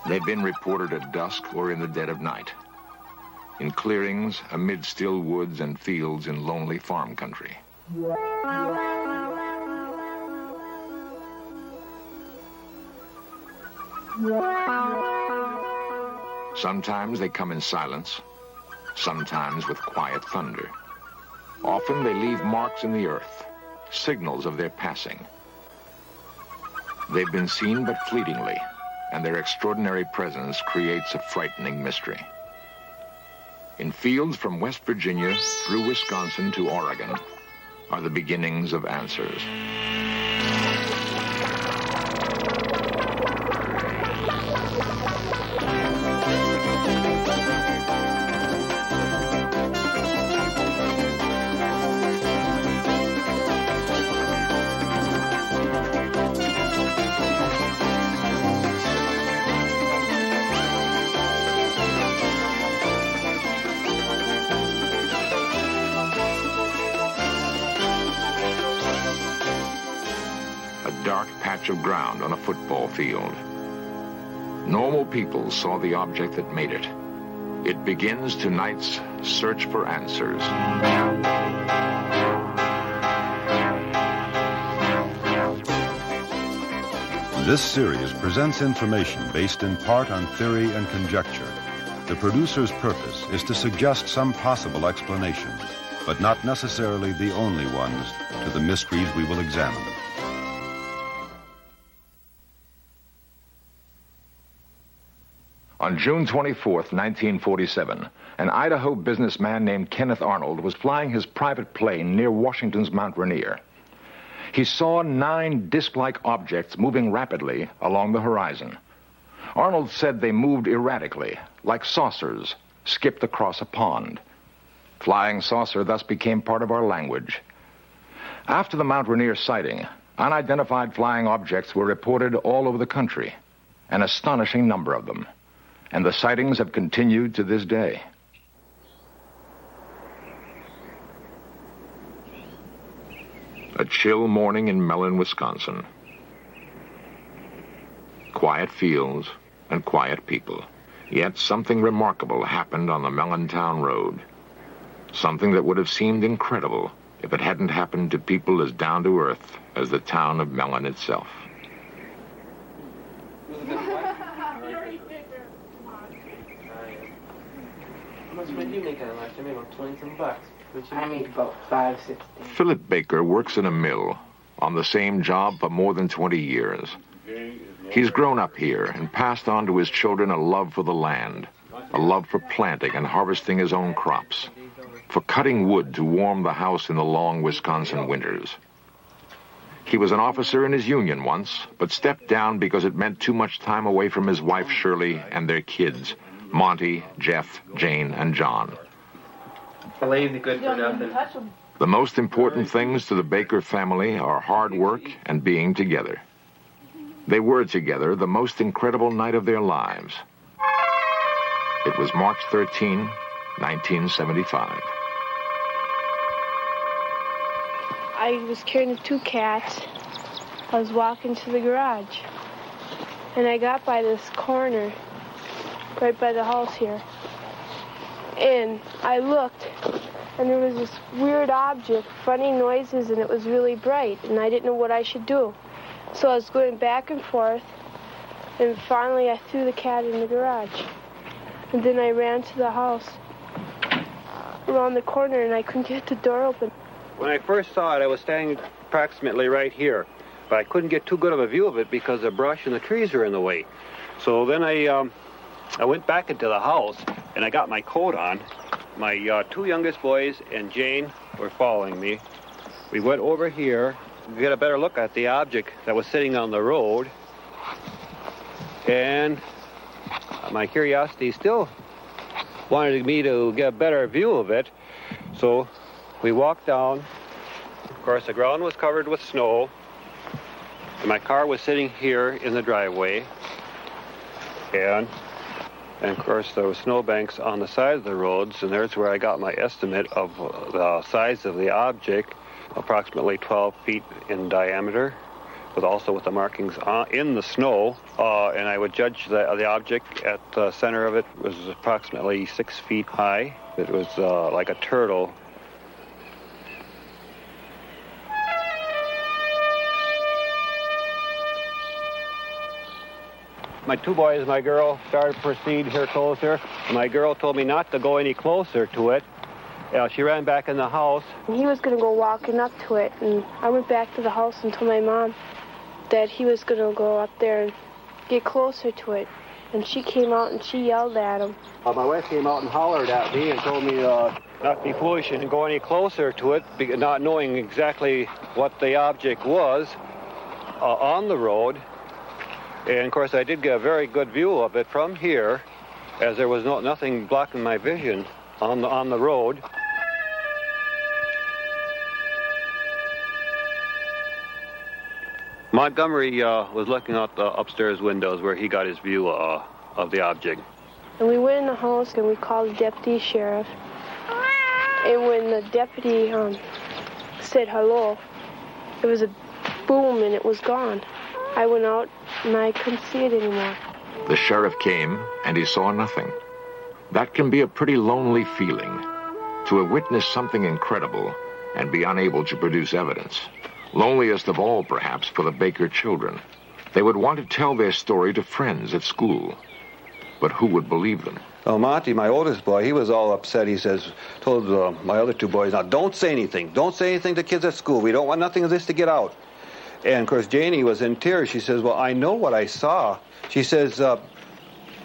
They've been reported at dusk or in the dead of night, in clearings, amid still woods and fields in lonely farm country. Sometimes they come in silence, sometimes with quiet thunder. Often they leave marks in the earth, signals of their passing. They've been seen but fleetingly, and their extraordinary presence creates a frightening mystery. In fields from West Virginia through Wisconsin to Oregon are the beginnings of answers. Of ground on a football field. Normal people saw the object that made it. It begins tonight's search for answers. This series presents information based in part on theory and conjecture. The producer's purpose is to suggest some possible explanations, but not necessarily the only ones to the mysteries we will examine. On June 24th, 1947, an Idaho businessman named Kenneth Arnold was flying his private plane near Washington's Mount Rainier. He saw 9 disc-like objects moving rapidly along the horizon. Arnold said they moved erratically, like saucers, skipped across a pond. Flying saucer thus became part of our language. After the Mount Rainier sighting, unidentified flying objects were reported all over the country, an astonishing number of them. And the sightings have continued to this day. A chill morning in Mellon, Wisconsin. Quiet fields and quiet people. Yet something remarkable happened on the Mellontown Road. Something that would have seemed incredible if it hadn't happened to people as down to earth as the town of Mellon itself. What did you make out of last? I made about 20-some bucks. I made about $5.60. Philip Baker works in a mill on the same job for more than 20 years. He's grown up here and passed on to his children a love for the land, a love for planting and harvesting his own crops, for cutting wood to warm the house in the long Wisconsin winters. He was an officer in his union once, but stepped down because it meant too much time away from his wife Shirley and their kids, Monty, Jeff, Jane, and John. Lazy good for nothing. The most important things to the Baker family are hard work and being together. They were together the most incredible night of their lives. It was March 13, 1975. I was carrying the 2 cats. I was walking to the garage. And I got by this corner, right by the house here. And I looked, and there was this weird object, funny noises, and it was really bright, and I didn't know what I should do. So I was going back and forth, and finally I threw the cat in the garage. And then I ran to the house around the corner, and I couldn't get the door open. When I first saw it, I was standing approximately right here, but I couldn't get too good of a view of it because the brush and the trees are in the way. So then I went back into the house, and I got my coat on. My 2 youngest boys and Jane were following me. We went over here to get a better look at the object that was sitting on the road. And my curiosity still wanted me to get a better view of it. So we walked down. Of course, the ground was covered with snow. And my car was sitting here in the driveway. And of course, there were snowbanks on the side of the roads, and there's where I got my estimate of the size of the object, approximately 12 feet in diameter, but also with the markings in the snow, and I would judge the object at the center of it was approximately 6 feet high. It was like a turtle. My two boys, my girl, started to proceed here closer. My girl told me not to go any closer to it. She ran back in the house. He was going to go walking up to it, and I went back to the house and told my mom that he was going to go up there and get closer to it. And she came out and she yelled at him. My wife came out and hollered at me and told me not to be foolish and go any closer to it, not knowing exactly what the object was on the road. And, of course, I did get a very good view of it from here, as there was nothing blocking my vision on the road. Montgomery was looking out the upstairs windows where he got his view of the object. And we went in the house and we called the deputy sheriff. And when the deputy said hello, there was a boom and it was gone. I went out and I couldn't see it anymore. The sheriff came and he saw nothing. That can be a pretty lonely feeling, to have witnessed something incredible and be unable to produce evidence. Loneliest of all, perhaps, for the Baker children. They would want to tell their story to friends at school. But who would believe them? Well, Monty, my oldest boy, he was all upset. He told my other two boys, now don't say anything. Don't say anything to kids at school. We don't want nothing of this to get out. And, of course, Janie was in tears. She says, well, I know what I saw. She says,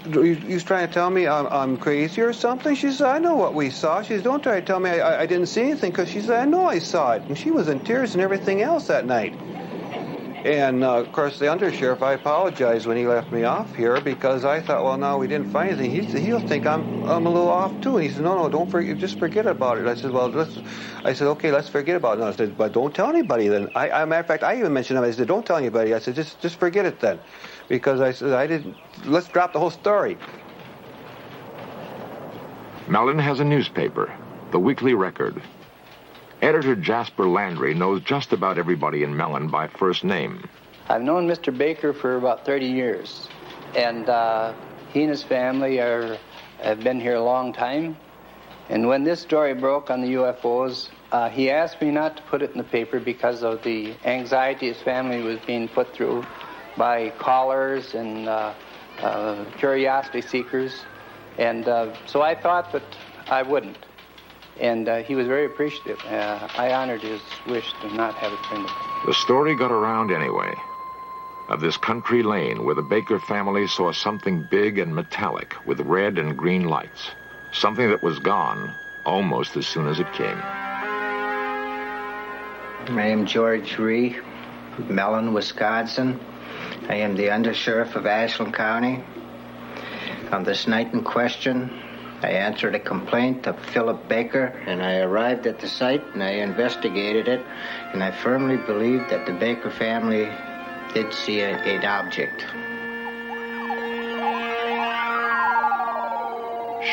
you trying to tell me I'm crazy or something? She says, I know what we saw. She says, don't try to tell me I didn't see anything, because she said, I know I saw it. And she was in tears and everything else that night. And, of course, the undersheriff, I apologized when he left me off here, because I thought, well, no, we didn't find anything. He'll think I'm a little off, too. And he said, no, don't forget, just forget about it. I said, well, okay, let's forget about it. And I said, but don't tell anybody then. Matter of fact, I even mentioned him. I said, don't tell anybody. I said, just forget it then. Because I said, let's drop the whole story. Mellon has a newspaper, the Weekly Record. Editor Jasper Landry knows just about everybody in Mellon by first name. I've known Mr. Baker for about 30 years, and he and his family have been here a long time. And when this story broke on the UFOs, he asked me not to put it in the paper because of the anxiety his family was being put through by callers and curiosity seekers. And so I thought that I wouldn't. And he was very appreciative. I honored his wish to not have it printed. The story got around anyway, of this country lane where the Baker family saw something big and metallic with red and green lights. Something that was gone almost as soon as it came. I am George Ree, Mellon, Wisconsin. I am the undersheriff of Ashland County. On this night in question, I answered a complaint of Philip Baker, and I arrived at the site and I investigated it, and I firmly believe that the Baker family did see an object.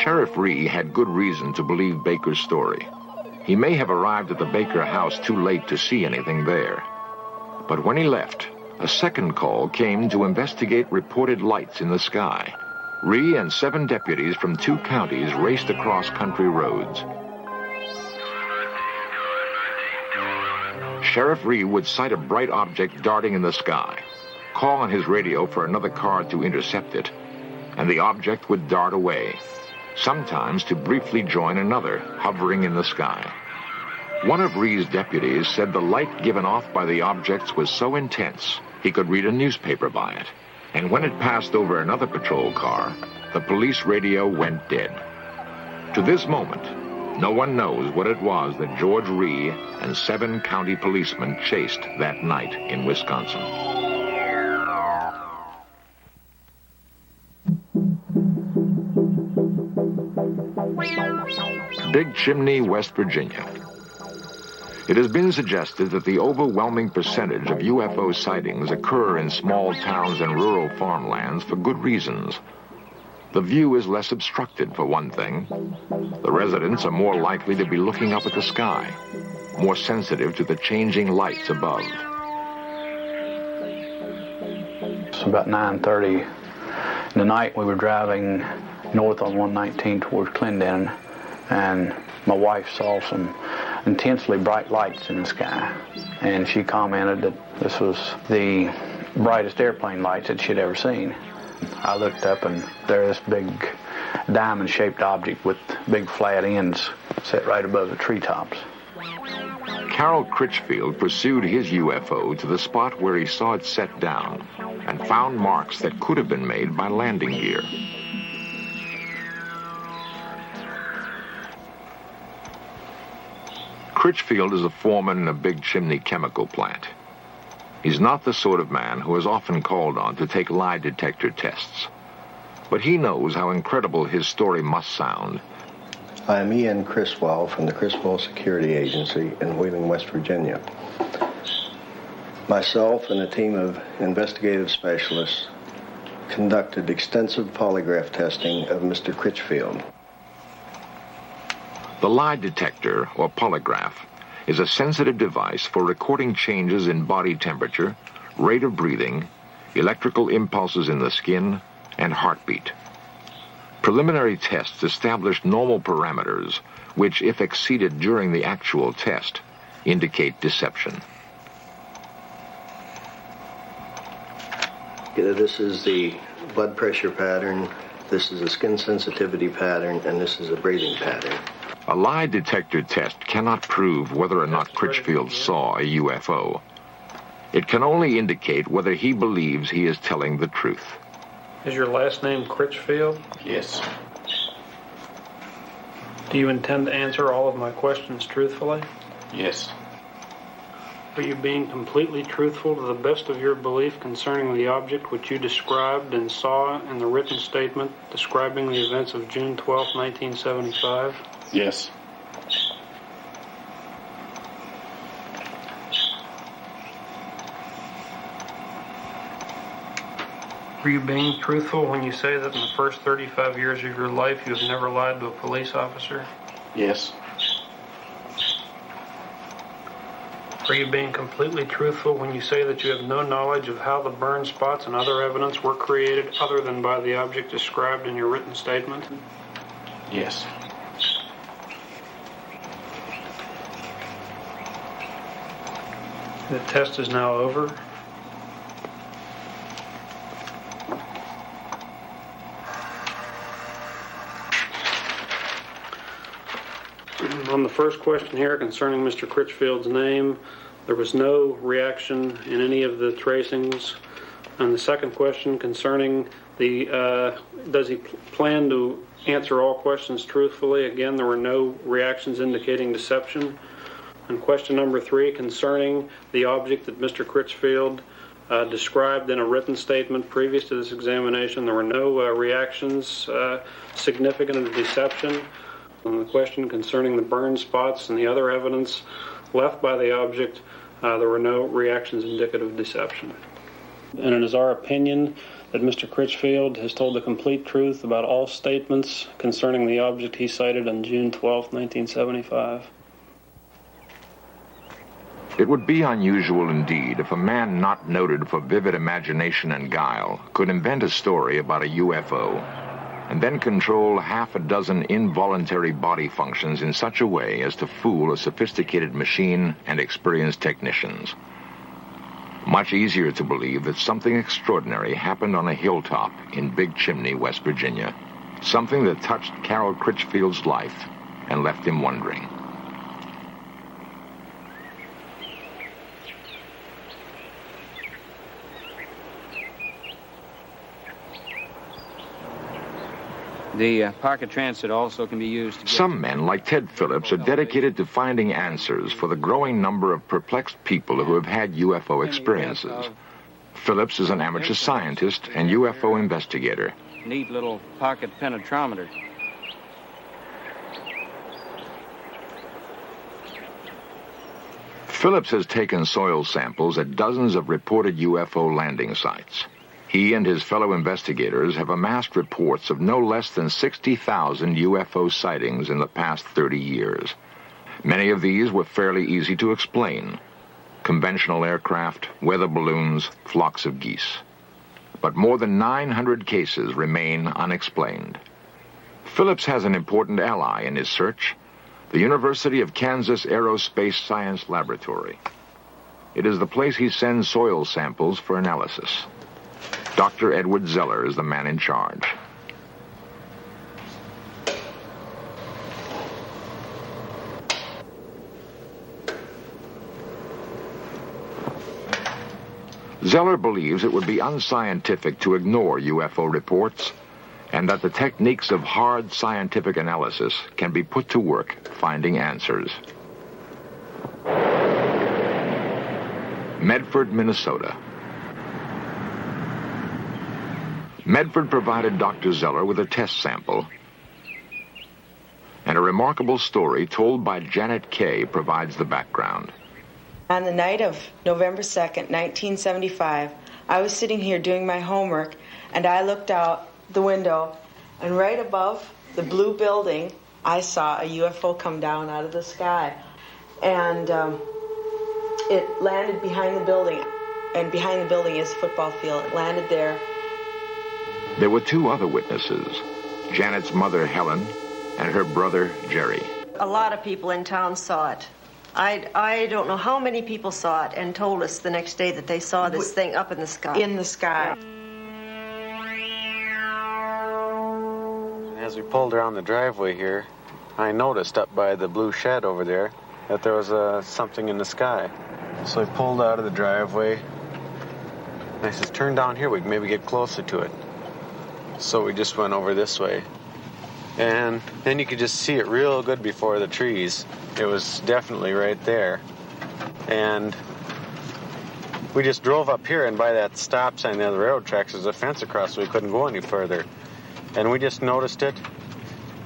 Sheriff Ree had good reason to believe Baker's story. He may have arrived at the Baker house too late to see anything there. But when he left, a second call came to investigate reported lights in the sky. Ree and 7 deputies from 2 counties raced across country roads. Sheriff Ree would sight a bright object darting in the sky, call on his radio for another car to intercept it, and the object would dart away, sometimes to briefly join another hovering in the sky. One of Ree's deputies said the light given off by the objects was so intense he could read a newspaper by it. And when it passed over another patrol car, the police radio went dead. To this moment, no one knows what it was that George Ree and 7 county policemen chased that night in Wisconsin. Big Chimney, West Virginia. It has been suggested that the overwhelming percentage of UFO sightings occur in small towns and rural farmlands for good reasons. The view is less obstructed, for one thing. The residents are more likely to be looking up at the sky, more sensitive to the changing lights above. was about 9:30 in the night. We were driving north on 119 towards Clendenin, and my wife saw some intensely bright lights in the sky, and she commented that this was the brightest airplane lights that she'd ever seen. I looked up, and there's this big diamond-shaped object with big flat ends set right above the treetops. Carroll Critchfield pursued his UFO to the spot where he saw it set down and found marks that could have been made by landing gear. Critchfield is a foreman in a big chimney chemical plant. He's not the sort of man who is often called on to take lie detector tests. But he knows how incredible his story must sound. I'm Ian Criswell from the Criswell Security Agency in Wheeling, West Virginia. Myself and a team of investigative specialists conducted extensive polygraph testing of Mr. Critchfield. The lie detector, or polygraph, is a sensitive device for recording changes in body temperature, rate of breathing, electrical impulses in the skin, and heartbeat. Preliminary tests established normal parameters, which, if exceeded during the actual test, indicate deception. This is the blood pressure pattern, this is a skin sensitivity pattern, and this is a breathing pattern. A lie detector test cannot prove whether or not Critchfield saw a UFO. It can only indicate whether he believes he is telling the truth. Is your last name Critchfield? Yes. Do you intend to answer all of my questions truthfully? Yes. Are you being completely truthful to the best of your belief concerning the object which you described and saw in the written statement describing the events of June 12, 1975? Yes. Are you being truthful when you say that in the first 35 years of your life you have never lied to a police officer? Yes. Are you being completely truthful when you say that you have no knowledge of how the burn spots and other evidence were created other than by the object described in your written statement? Yes. The test is now over. On the first question here concerning Mr. Critchfield's name, there was no reaction in any of the tracings. And the second question concerning the, does he plan to answer all questions truthfully? Again, there were no reactions indicating deception. And question number 3 concerning the object that Mr. Critchfield described in a written statement previous to this examination, there were no reactions significant of deception. On the question concerning the burn spots and the other evidence left by the object, there were no reactions indicative of deception. And it is our opinion that Mr. Critchfield has told the complete truth about all statements concerning the object he cited on June 12, 1975. It would be unusual indeed if a man not noted for vivid imagination and guile could invent a story about a UFO and then control half a dozen involuntary body functions in such a way as to fool a sophisticated machine and experienced technicians. Much easier to believe that something extraordinary happened on a hilltop in Big Chimney, West Virginia. Something that touched Carroll Critchfield's life and left him wondering. The pocket transit also can be used to Some men, like Ted Phillips, are dedicated to finding answers for the growing number of perplexed people who have had UFO experiences. Phillips is an amateur scientist and UFO investigator. Neat little pocket penetrometer. Phillips has taken soil samples at dozens of reported UFO landing sites. He and his fellow investigators have amassed reports of no less than 60,000 UFO sightings in the past 30 years. Many of these were fairly easy to explain. Conventional aircraft, weather balloons, flocks of geese. but more than 900 cases remain unexplained. Phillips has an important ally in his search, the University of Kansas Aerospace Science Laboratory. It is the place he sends soil samples for analysis. Dr. Edward Zeller is the man in charge. Zeller believes it would be unscientific to ignore UFO reports, and that the techniques of hard scientific analysis can be put to work finding answers. Medford, Minnesota. Medford provided Dr. Zeller with a test sample, and a remarkable story told by Janet Kay provides the background. On the night of November 2nd, 1975, I was sitting here doing my homework, and I looked out the window, and right above the blue building, I saw a UFO come down out of the sky. And it landed behind the building, and behind the building is a football field. It landed there. There were two other witnesses, Janet's mother, Helen, and her brother, Jerry. A lot of people in town saw it. I don't know how many people saw it and told us the next day that they saw this thing up in the sky. In the sky. As we pulled around the driveway here, I noticed up by the blue shed over there that there was something in the sky. So I pulled out of the driveway, and I said, turn down here, we can maybe get closer to it. So we just went over this way. And then you could just see it real good before the trees. It was definitely right there. And we just drove up here, and by that stop sign there, the railroad tracks, there's a fence across, so we couldn't go any further. And we just noticed it.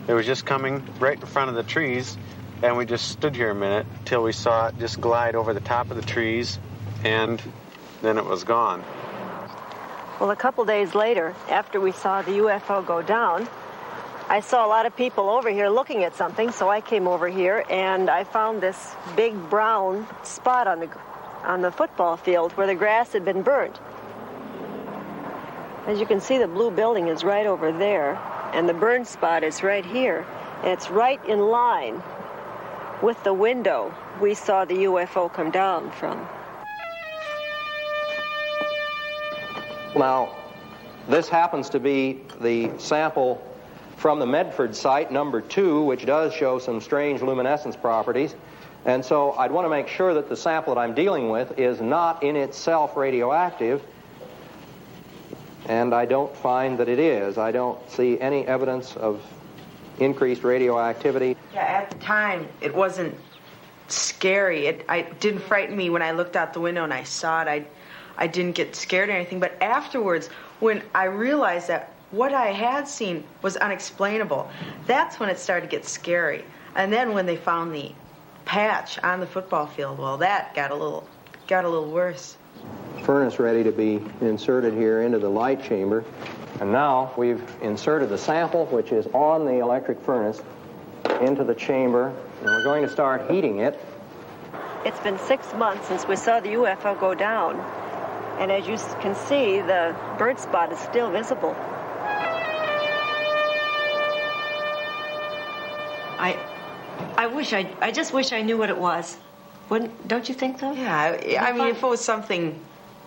It was just coming right in front of the trees, and we just stood here a minute till we saw it just glide over the top of the trees, and then it was gone. Well, a couple days later, after we saw the UFO go down, I saw a lot of people over here looking at something, so I came over here and I found this big brown spot on the football field where the grass had been burnt. As you can see, the blue building is right over there, and the burned spot is right here. And it's right in line with the window we saw the UFO come down from. Now, this happens to be the sample from the Medford site, number 2, which does show some strange luminescence properties. And so I'd want to make sure that the sample that I'm dealing with is not in itself radioactive. And I don't find that it is. I don't see any evidence of increased radioactivity. Yeah, at the time, it wasn't scary. It didn't frighten me when I looked out the window and I saw it. I didn't get scared or anything. But afterwards, when I realized that what I had seen was unexplainable, that's when it started to get scary. And then when they found the patch on the football field, well, that got a little worse. Furnace ready to be inserted here into the light chamber. And now we've inserted the sample, which is on the electric furnace, into the chamber, and we're going to start heating it. It's been 6 months since we saw the UFO go down, and as you can see, the burnt spot is still visible. I just wish I knew what it was. Don't you think so? Yeah, I mean, if it was something,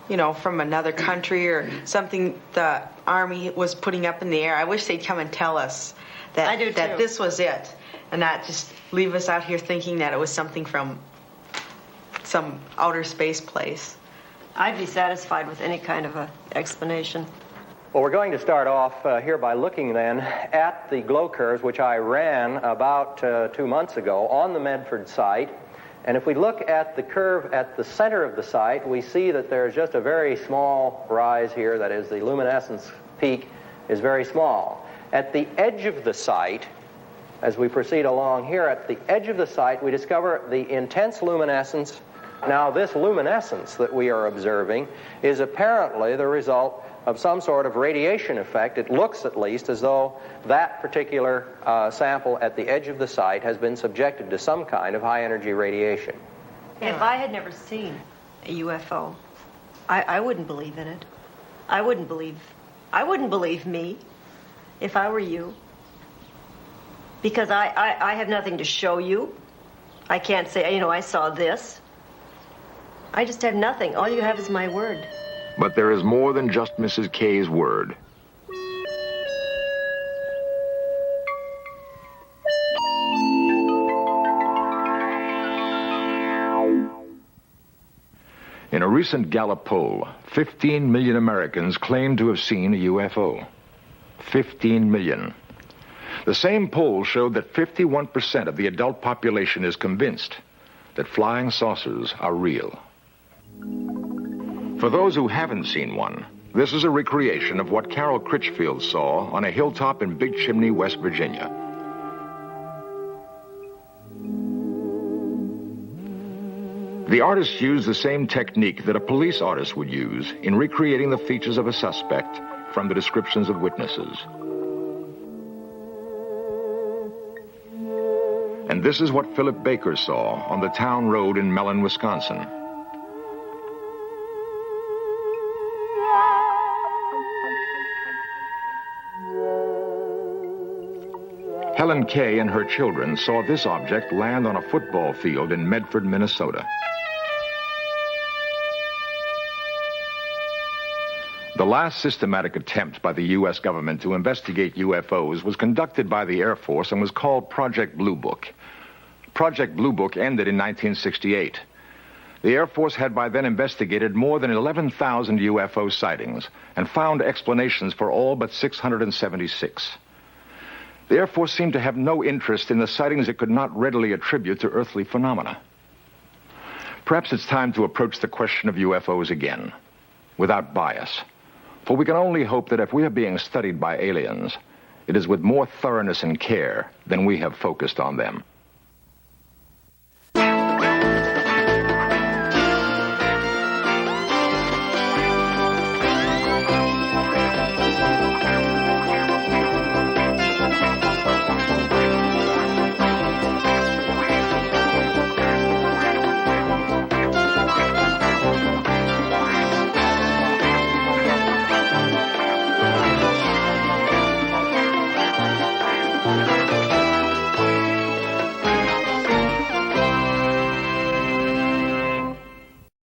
from another country or something the Army was putting up in the air, I wish they'd come and tell us that this was it, and not just leave us out here thinking that it was something from some outer space place. I'd be satisfied with any kind of an explanation. Well, we're going to start off here by looking then at the glow curves, which I ran about 2 months ago on the Medford site. And if we look at the curve at the center of the site, we see that there's just a very small rise here. That is, the luminescence peak is very small. At the edge of the site, as we proceed along here, at the edge of the site, we discover the intense luminescence. Now, this luminescence that we are observing is apparently the result of some sort of radiation effect. It looks, at least, as though that particular sample at the edge of the site has been subjected to some kind of high-energy radiation. If I had never seen a UFO, I wouldn't believe in it. I wouldn't believe me if I were you. Because I have nothing to show you. I can't say, you know, I saw this. I just have nothing. All you have is my word. But there is more than just Mrs. K's word. In a recent Gallup poll, 15 million Americans claim to have seen a UFO. 15 million. The same poll showed that 51% of the adult population is convinced that flying saucers are real. For those who haven't seen one, this is a recreation of what Carol Critchfield saw on a hilltop in Big Chimney, West Virginia. The artist used the same technique that a police artist would use in recreating the features of a suspect from the descriptions of witnesses. And this is what Philip Baker saw on the town road in Mellon, Wisconsin. Helen Kay and her children saw this object land on a football field in Medford, Minnesota. The last systematic attempt by the U.S. government to investigate UFOs was conducted by the Air Force and was called Project Blue Book. Project Blue Book ended in 1968. The Air Force had by then investigated more than 11,000 UFO sightings and found explanations for all but 676. The Air Force seemed to have no interest in the sightings it could not readily attribute to earthly phenomena. Perhaps it's time to approach the question of UFOs again, without bias. For we can only hope that if we are being studied by aliens, it is with more thoroughness and care than we have focused on them.